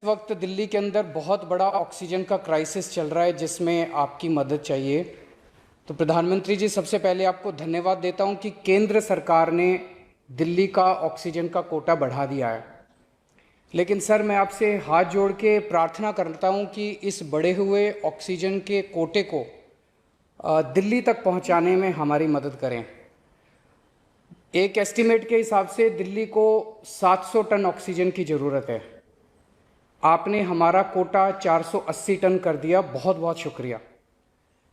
इस वक्त दिल्ली के अंदर बहुत बड़ा ऑक्सीजन का क्राइसिस चल रहा है जिसमें आपकी मदद चाहिए। तो प्रधानमंत्री जी, सबसे पहले आपको धन्यवाद देता हूं कि केंद्र सरकार ने दिल्ली का ऑक्सीजन का कोटा बढ़ा दिया है। लेकिन सर, मैं आपसे हाथ जोड़ के प्रार्थना करता हूं कि इस बढ़े हुए ऑक्सीजन के कोटे को दिल्ली तक पहुंचाने में हमारी मदद करें। एक एस्टीमेट के हिसाब से दिल्ली को 700 टन ऑक्सीजन की ज़रूरत है। आपने हमारा कोटा 480 टन कर दिया, बहुत बहुत शुक्रिया।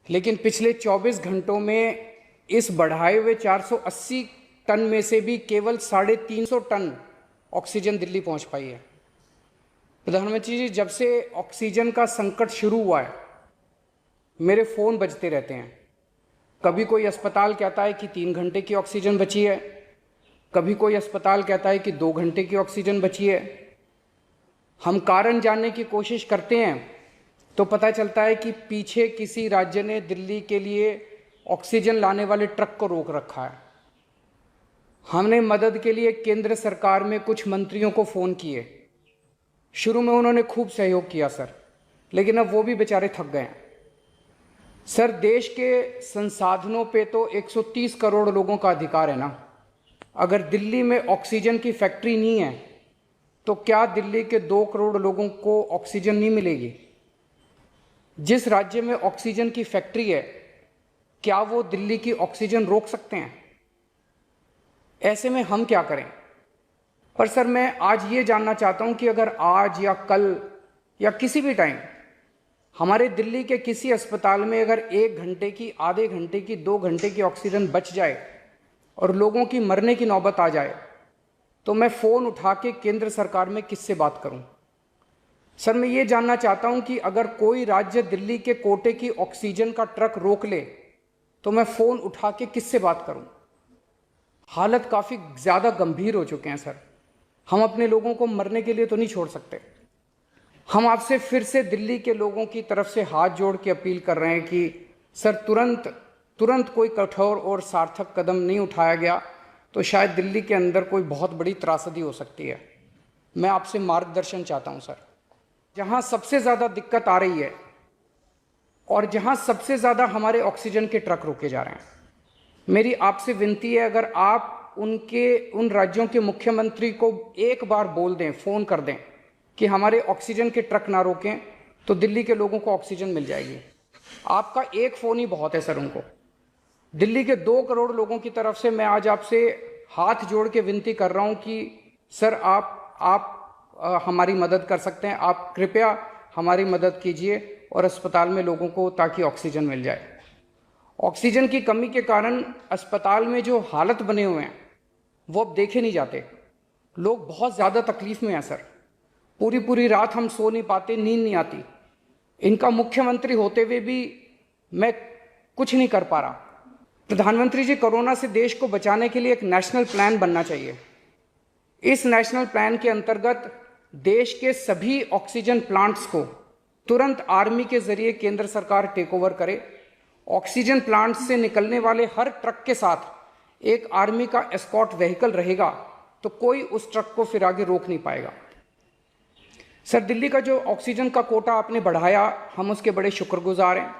लेकिन पिछले 24 घंटों में इस बढ़ाए हुए 480 टन में से भी केवल 350 टन ऑक्सीजन दिल्ली पहुंच पाई है। प्रधानमंत्री जी, जब से ऑक्सीजन का संकट शुरू हुआ है मेरे फ़ोन बजते रहते हैं। कभी कोई अस्पताल कहता है कि 3 घंटे की ऑक्सीजन बची है, कभी कोई अस्पताल कहता है कि 2 घंटे की ऑक्सीजन बची है। हम कारण जानने की कोशिश करते हैं तो पता चलता है कि पीछे किसी राज्य ने दिल्ली के लिए ऑक्सीजन लाने वाले ट्रक को रोक रखा है। हमने मदद के लिए केंद्र सरकार में कुछ मंत्रियों को फ़ोन किए। शुरू में उन्होंने खूब सहयोग किया सर, लेकिन अब वो भी बेचारे थक गए हैं। सर, देश के संसाधनों पे तो 130 करोड़ लोगों का अधिकार है ना। अगर दिल्ली में ऑक्सीजन की फैक्ट्री नहीं है तो क्या दिल्ली के 2 करोड़ लोगों को ऑक्सीजन नहीं मिलेगी? जिस राज्य में ऑक्सीजन की फैक्ट्री है, क्या वो दिल्ली की ऑक्सीजन रोक सकते हैं? ऐसे में हम क्या करें? पर सर, मैं आज ये जानना चाहता हूं कि अगर आज या कल या किसी भी टाइम हमारे दिल्ली के किसी अस्पताल में अगर 1 घंटे की, आधे घंटे की, 2 घंटे की ऑक्सीजन बच जाए और लोगों की मरने की नौबत आ जाए, तो मैं फ़ोन उठा के केंद्र सरकार में किससे बात करूं? सर, मैं ये जानना चाहता हूं कि अगर कोई राज्य दिल्ली के कोटे की ऑक्सीजन का ट्रक रोक ले तो मैं फ़ोन उठा के किससे बात करूं? हालत काफ़ी ज़्यादा गंभीर हो चुके हैं सर। हम अपने लोगों को मरने के लिए तो नहीं छोड़ सकते। हम आपसे फिर से दिल्ली के लोगों की तरफ से हाथ जोड़ के अपील कर रहे हैं कि सर, तुरंत कोई कठोर और सार्थक कदम नहीं उठाया गया तो शायद दिल्ली के अंदर कोई बहुत बड़ी त्रासदी हो सकती है। मैं आपसे मार्गदर्शन चाहता हूं सर। जहां सबसे ज़्यादा दिक्कत आ रही है और जहां सबसे ज़्यादा हमारे ऑक्सीजन के ट्रक रोके जा रहे हैं, मेरी आपसे विनती है, अगर आप उन राज्यों के मुख्यमंत्री को एक बार बोल दें, फ़ोन कर दें कि हमारे ऑक्सीजन के ट्रक ना रोकें, तो दिल्ली के लोगों को ऑक्सीजन मिल जाएगी। आपका एक फ़ोन ही बहुत है सर उनको। दिल्ली के 2 करोड़ लोगों की तरफ से मैं आज आपसे हाथ जोड़ के विनती कर रहा हूं कि सर, आप हमारी मदद कर सकते हैं। आप कृपया हमारी मदद कीजिए और अस्पताल में लोगों को, ताकि ऑक्सीजन मिल जाए। ऑक्सीजन की कमी के कारण अस्पताल में जो हालत बने हुए हैं वो अब देखे नहीं जाते। लोग बहुत ज़्यादा तकलीफ में हैं सर। पूरी रात हम सो नहीं पाते, नींद नहीं आती। इनका मुख्यमंत्री होते हुए भी मैं कुछ नहीं कर पा रहा। प्रधानमंत्री जी, कोरोना से देश को बचाने के लिए एक नेशनल प्लान बनना चाहिए। इस नेशनल प्लान के अंतर्गत देश के सभी ऑक्सीजन प्लांट्स को तुरंत आर्मी के जरिए केंद्र सरकार टेक ओवर करे। ऑक्सीजन प्लांट्स से निकलने वाले हर ट्रक के साथ एक आर्मी का एस्कॉर्ट व्हीकल रहेगा, तो कोई उस ट्रक को फिर आगे रोक नहीं पाएगा। सर, दिल्ली का जो ऑक्सीजन का कोटा आपने बढ़ाया, हम उसके बड़े शुक्रगुजार हैं।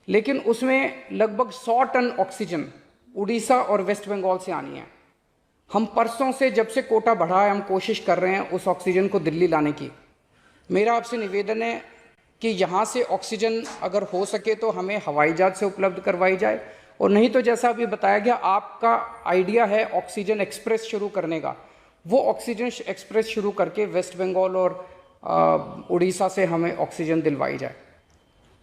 लेकिन उसमें लगभग 100 टन ऑक्सीजन उड़ीसा और वेस्ट बंगाल से आनी है। हम परसों से, जब से कोटा बढ़ा है, हम कोशिश कर रहे हैं उस ऑक्सीजन को दिल्ली लाने की। मेरा आपसे निवेदन है कि यहाँ से ऑक्सीजन अगर हो सके तो हमें हवाई जहाज से उपलब्ध करवाई जाए, और नहीं तो जैसा अभी बताया गया, आपका आइडिया है ऑक्सीजन एक्सप्रेस शुरू करने का। वो ऑक्सीजन एक्सप्रेस शुरू करके वेस्ट बंगाल और उड़ीसा से हमें ऑक्सीजन दिलवाई जाए।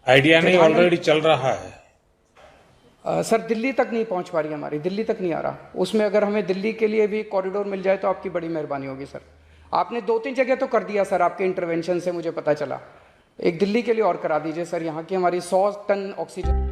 आइडिया नहीं, ऑलरेडी चल रहा है। सर, दिल्ली तक नहीं पहुंच पा रही, हमारी दिल्ली तक नहीं आ रहा। उसमें अगर हमें दिल्ली के लिए भी कॉरिडोर मिल जाए तो आपकी बड़ी मेहरबानी होगी सर। आपने 2-3 जगह तो कर दिया सर, आपके इंटरवेंशन से मुझे पता चला। एक दिल्ली के लिए और करा दीजिए सर। यहाँ की हमारी 100 टन ऑक्सीजन